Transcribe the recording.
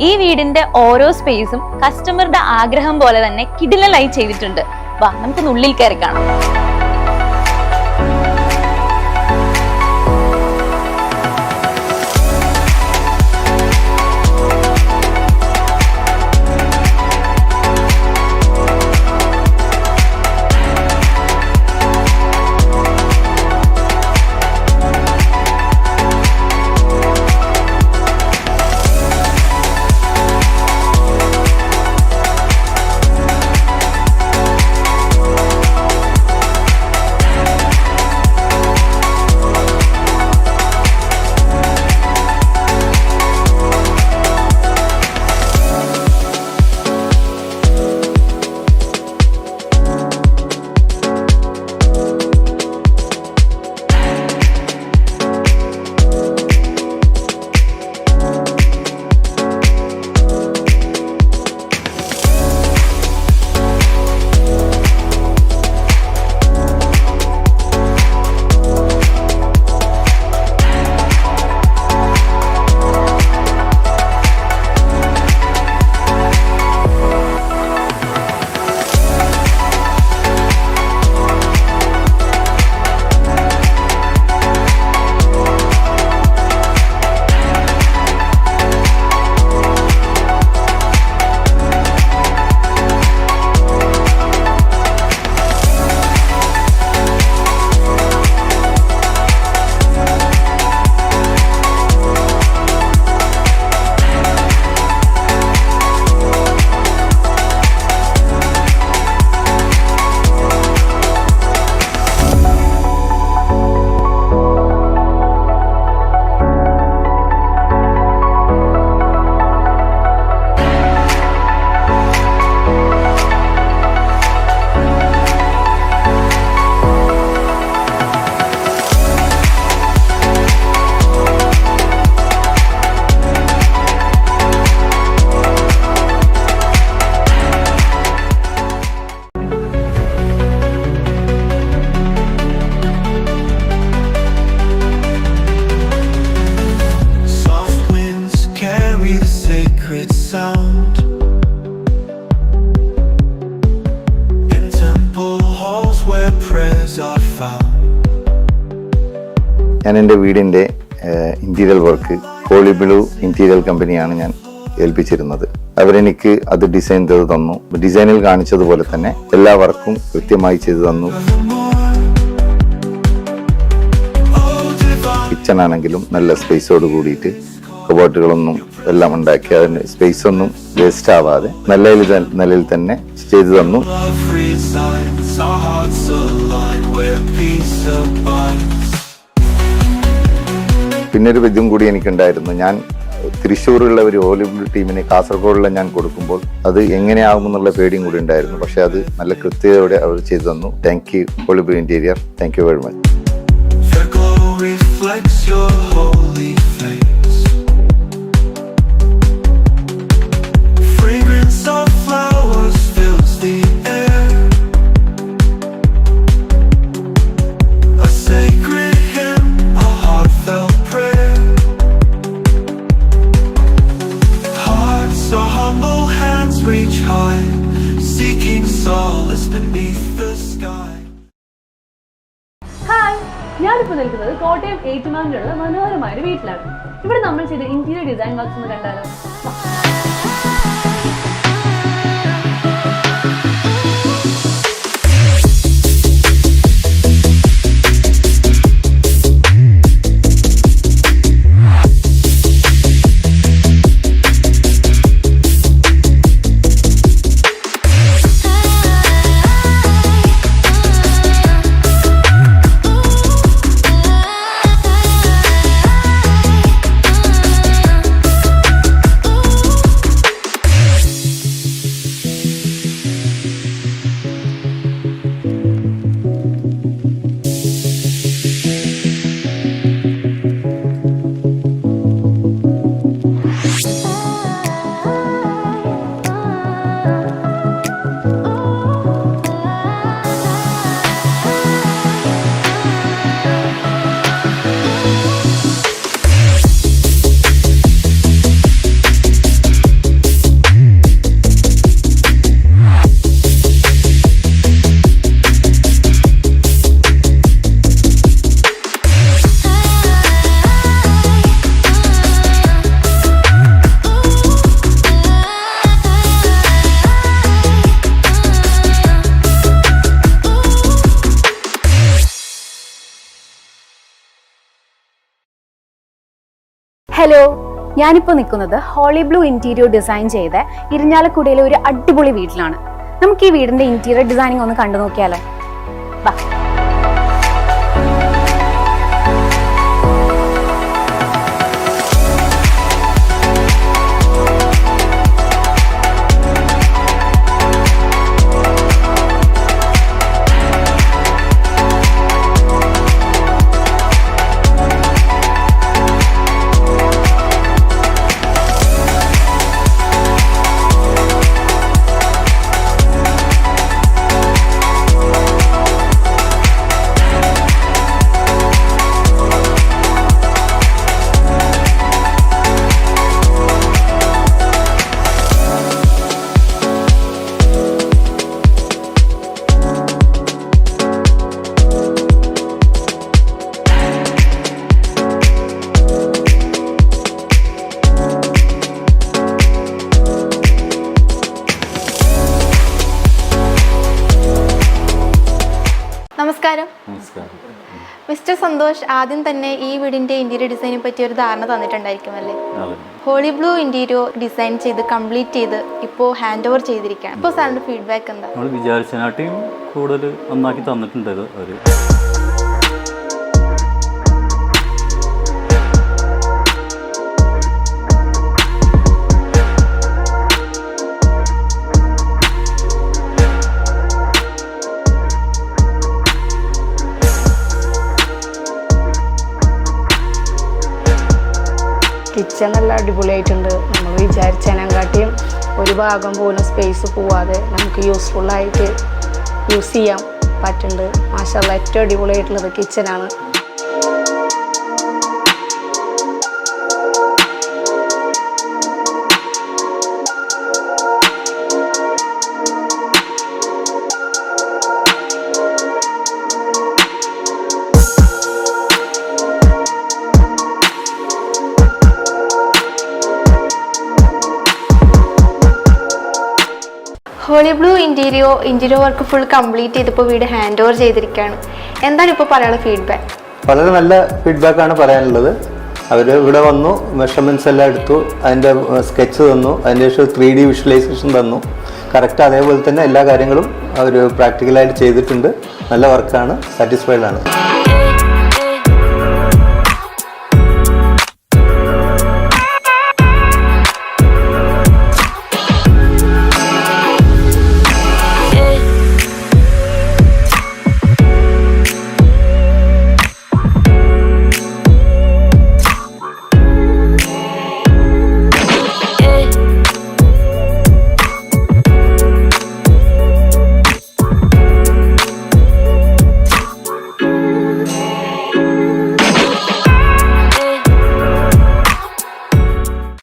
ഈ വീടിന്റെ ഓരോ സ്പേസും കസ്റ്റമറുടെ ആഗ്രഹം പോലെ തന്നെ കിടിലനായി ചെയ്തിട്ടുണ്ട്. വാ നമുക്കൊന്ന് ഉള്ളിൽ കയറി കാണാം. ഞാൻ എൻ്റെ വീടിൻ്റെ ഇൻറ്റീരിയർ വർക്ക് കോളി ബ്ലൂ ഇൻറ്റീരിയർ കമ്പനിയാണ് ഞാൻ ഏൽപ്പിച്ചിരുന്നത്. അവരെനിക്ക് അത് ഡിസൈൻ ചെയ്ത് തന്നു. ഡിസൈനിൽ കാണിച്ചതുപോലെ തന്നെ എല്ലാ വർക്കും കൃത്യമായി ചെയ്തു തന്നു. കിച്ചൺ ആണെങ്കിലും നല്ല സ്പേസോട് കൂടിയിട്ട് കബോർഡുകളൊന്നും എല്ലാം ഉണ്ടാക്കി അതിന് സ്പേസ് ഒന്നും വേസ്റ്റ് ആവാതെ നല്ല നിലയിൽ തന്നെ ചെയ്തു തന്നു. പിന്നെ ഒരു ഇതും കൂടി എനിക്കുണ്ടായിരുന്നു. ഞാൻ തൃശ്ശൂരുള്ള ഒരു വോളിബോൾ ടീമിനെ കാസർഗോഡുള്ള ഞാൻ കൊടുക്കുമ്പോൾ അത് എങ്ങനെയാകുമെന്നുള്ള പേടിയും കൂടി ഉണ്ടായിരുന്നു. പക്ഷെ അത് നല്ല കൃത്യതയോടെ അവർ ചെയ്തു തന്നു. Thank you volleyball interior. Thank you very much. ഞാനിപ്പോൾ നിൽക്കുന്നത് കോട്ടയം ഏറ്റുമാനൂരിലുള്ള മനോഹരമായ ഒരു വീട്ടിലാണ്. ഇവിടെ നമ്മൾ ചെയ്ത ഇന്റീരിയർ ഡിസൈൻ വർക്ക്സ് ഒന്ന് കണ്ടാലോ? ഹലോ, ഞാനിപ്പോൾ നിൽക്കുന്നത് ഹോളി ബ്ലൂ ഇന്റീരിയർ ഡിസൈൻ ചെയ്ത ഇരിഞ്ഞാലക്കുടയിലെ ഒരു അടിപൊളി വീട്ടിലാണ്. നമുക്ക് ഈ വീടിന്റെ ഇന്റീരിയർ ഡിസൈനിങ് ഒന്ന് കണ്ടു നോക്കിയാലോ? വാ. നമസ്കാരം. മിസ്റ്റർ സന്തോഷ്, ആദ്യം തന്നെ ഈ വീടിന്റെ ഇന്റീരിയർ ഡിസൈനെ പറ്റി ഒരു ധാരണ തന്നിട്ടുണ്ടായിരിക്കുമല്ലേ? ഹോളി ബ്ലൂ ഇന്റീരിയർ ഡിസൈൻ ചെയ്ത് കംപ്ലീറ്റ് ചെയ്ത് ഇപ്പോൾ ഹാൻഡ് ഓവർ ചെയ്തിരിക്കുകയാണ്. ഇപ്പോൾ സാറിന്റെ ഫീഡ്ബാക്ക് എന്താ? നമ്മൾ വിചാരിച്ചതിനാട്ടിയും കൂടുതൽ നന്നാക്കി തന്നിട്ടുണ്ട് അവർ. കിച്ചൺ നല്ല അടിപൊളിയായിട്ടുണ്ട്. നമ്മൾ വിചാരിച്ചതിനെക്കാട്ടിയും ഒരു ഭാഗം പോലും സ്പേസ് പോവാതെ നമുക്ക് യൂസ്ഫുള്ളായിട്ട് യൂസ് ചെയ്യാൻ പറ്റുന്നുണ്ട്. മാഷാഅല്ലാഹ്, ഏറ്റവും അടിപൊളിയായിട്ടുള്ളത് കിച്ചനാണ്. Holy Blue interior work full complete ചെയ്തിപ്പോൾ വീട് ഹാൻഡ് ഓവർ ചെയ്തിരിക്കുകയാണ്. എന്താണ് ഇപ്പോൾ പറയാനുള്ള ഫീഡ്ബാക്ക്? വളരെ നല്ല ഫീഡ്ബാക്കാണ് പറയാനുള്ളത്. അവർ ഇവിടെ വന്നു, മെഷർമെൻറ്റ്സ് എല്ലാം എടുത്തു, അതിൻ്റെ സ്കെച്ച് തന്നു, അതിൻ്റെ ശേഷം 3D വിഷ്വലൈസേഷൻ തന്നു. കറക്റ്റ് അതേപോലെ തന്നെ എല്ലാ കാര്യങ്ങളും അവർ പ്രാക്ടിക്കലായിട്ട് ചെയ്തിട്ടുണ്ട്. നല്ല വർക്കാണ്, സാറ്റിസ്ഫൈഡ് ആണ്.